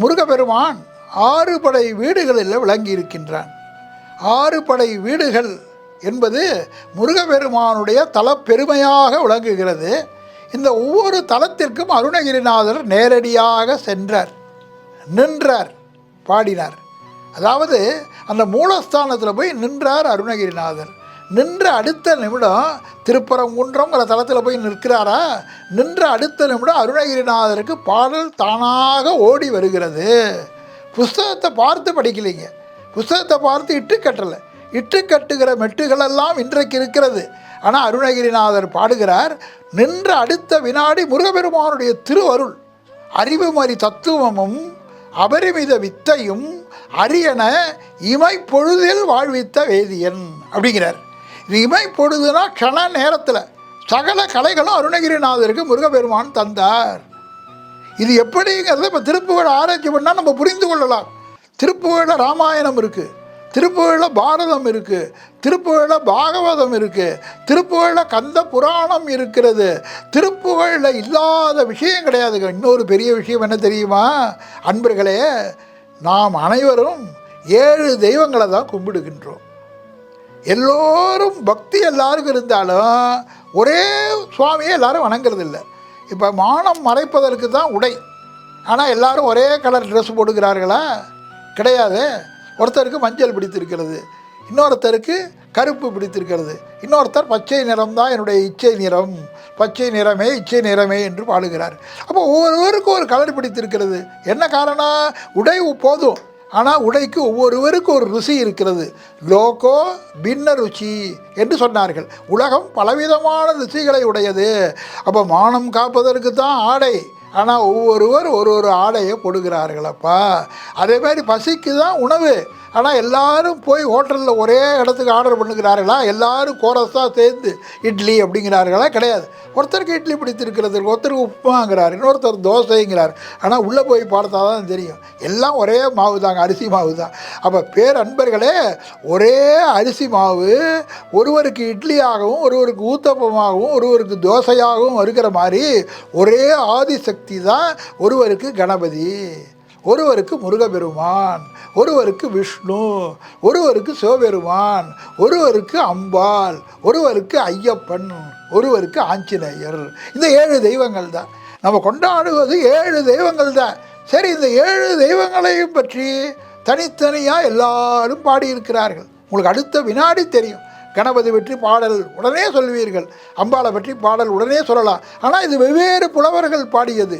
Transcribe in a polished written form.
முருகப்பெருமான் 6 படை வீடுகளில் விளங்கி இருக்கின்றான். 6 படை வீடுகள் என்பது முருகப்பெருமானுடைய தலப்பெருமையாக விளங்குகிறது. இந்த ஒவ்வொரு தலத்திற்கும் அருணகிரிநாதர் நேரடியாக சென்றார், நின்றார், பாடினார். அதாவது அந்த மூலஸ்தானத்தில் போய் நின்றார் அருணகிரிநாதர். நின்ற அடுத்த நிமிடம் திருப்பரங்குன்றங்கிற தலத்தில் போய் நிற்கிறாரா, நின்ற அடுத்த நிமிடம் அருணகிரிநாதருக்கு பாடல் தானாக ஓடி வருகிறது. புஸ்தகத்தை பார்த்து படிக்கலைங்க, புஸ்தகத்தை பார்த்து இட்டு கட்டலை. இட்டு கட்டுகிற மெட்டுகளெல்லாம் இன்றைக்கு இருக்கிறது. ஆனால் அருணகிரிநாதர் பாடுகிறார். நின்ற அடுத்த வினாடி முருகப்பெருமானுடைய திருவருள், அறிவுமறி தத்துவமும் அபரிமித வித்தையும் அரியன இமைப்பொழுதில் வாழ்வித்த வேதியன் அப்படிங்கிறார். இது இமைப்பொழுதுனா கண நேரத்தில் சகல கலைகளும் அருணகிரிநாதருக்கு முருகப்பெருமான் தந்தார். இது எப்படிங்கிறத இப்போ திருப்புகழை ஆராய்ச்சி பண்ணால் நம்ம புரிந்து கொள்ளலாம். திருப்புகழில் ராமாயணம் இருக்குது, திருப்புகழில் பாரதம் இருக்குது, திருப்புகழில் பாகவதம் இருக்குது, திருப்புகழில் கந்த புராணம் இருக்கிறது. திருப்புகழில் இல்லாத விஷயம் கிடையாதுங்க. இன்னொரு பெரிய விஷயம் என்ன தெரியுமா அன்பர்களே, நாம் அனைவரும் 7 தெய்வங்களை தான் கும்பிடுகின்றோம். எல்லோரும் பக்தி எல்லாருக்கும் இருந்தாலும் ஒரே சுவாமியை எல்லாரும் வணங்குறது இல்லை. இப்போ மானம் மறைப்பதற்கு தான் உடை, ஆனால் எல்லோரும் ஒரே கலர் ட்ரெஸ் போடுகிறார்களா? கிடையாது. ஒருத்தருக்கு மஞ்சள் பிடித்திருக்கிறது, இன்னொருத்தருக்கு கருப்பு பிடித்திருக்கிறது, இன்னொருத்தர் பச்சை நிறம் தான் என்னுடைய இச்சை நிறம், பச்சை நிறமே இச்சை நிறமே என்று பாடுகிறார். அப்போ ஒவ்வொருவருக்கும் ஒரு கலர் பிடித்திருக்கிறது. என்ன காரணம்? உடை போதும், ஆனால் உடைக்கு ஒவ்வொருவருக்கும் ஒரு ருசி இருக்கிறது. லோகோ பின்ன ருச்சி என்று சொன்னார்கள். உலகம் பலவிதமான ருசிகளை உடையது. அப்போ மானம் காப்பதற்கு தான் ஆடை, ஆனால் ஒவ்வொருவர் ஒரு ஆடையை போடுகிறார்களப்பா. அதே மாதிரி பசிக்கு தான் உணவு, ஆனால் எல்லாரும் போய் ஹோட்டலில் ஒரே இடத்துக்கு ஆர்டர் பண்ணுகிறார்களா? எல்லாரும் கோரஸாக சேர்ந்து இட்லி அப்படிங்கிறார்களா? கிடையாது. ஒருத்தருக்கு இட்லி பிடித்திருக்கிறது, ஒருத்தருக்கு உப்புமாங்கிறார், இன்னொருத்தர் தோசைங்கிறார். ஆனால் உள்ளே போய் பார்த்தா தான் தெரியும், எல்லாம் ஒரே மாவு தாங்க, அரிசி மாவு தான். அப்போ பேரன்பர்களே, ஒரே அரிசி மாவு ஒருவருக்கு இட்லியாகவும் ஒருவருக்கு ஊத்தப்பமாகவும் ஒருவருக்கு தோசையாகவும் இருக்கிற மாதிரி ஒரே ஆதிசக்தி தான் ஒருவருக்கு கணபதி, ஒருவருக்கு முருகப்பெருமான், ஒருவருக்கு விஷ்ணு, ஒருவருக்கு சிவபெருமான், ஒருவருக்கு அம்பாள், ஒருவருக்கு ஐயப்பன், ஒருவருக்கு ஆஞ்சநேயர். இந்த 7 தெய்வங்கள் தான் நம்ம கொண்டாடுவது. 7 தெய்வங்கள் தான். சரி, இந்த 7 தெய்வங்களையும் பற்றி தனித்தனியாக எல்லாரும் பாடியிருக்கிறார்கள். உங்களுக்கு அடுத்த வினாடி தெரியும். கணபதி பற்றி பாடல் உடனே சொல்வீர்கள், அம்பாளை பற்றி பாடல் உடனே சொல்லலாம். ஆனால் இது வெவ்வேறு புலவர்கள் பாடியது.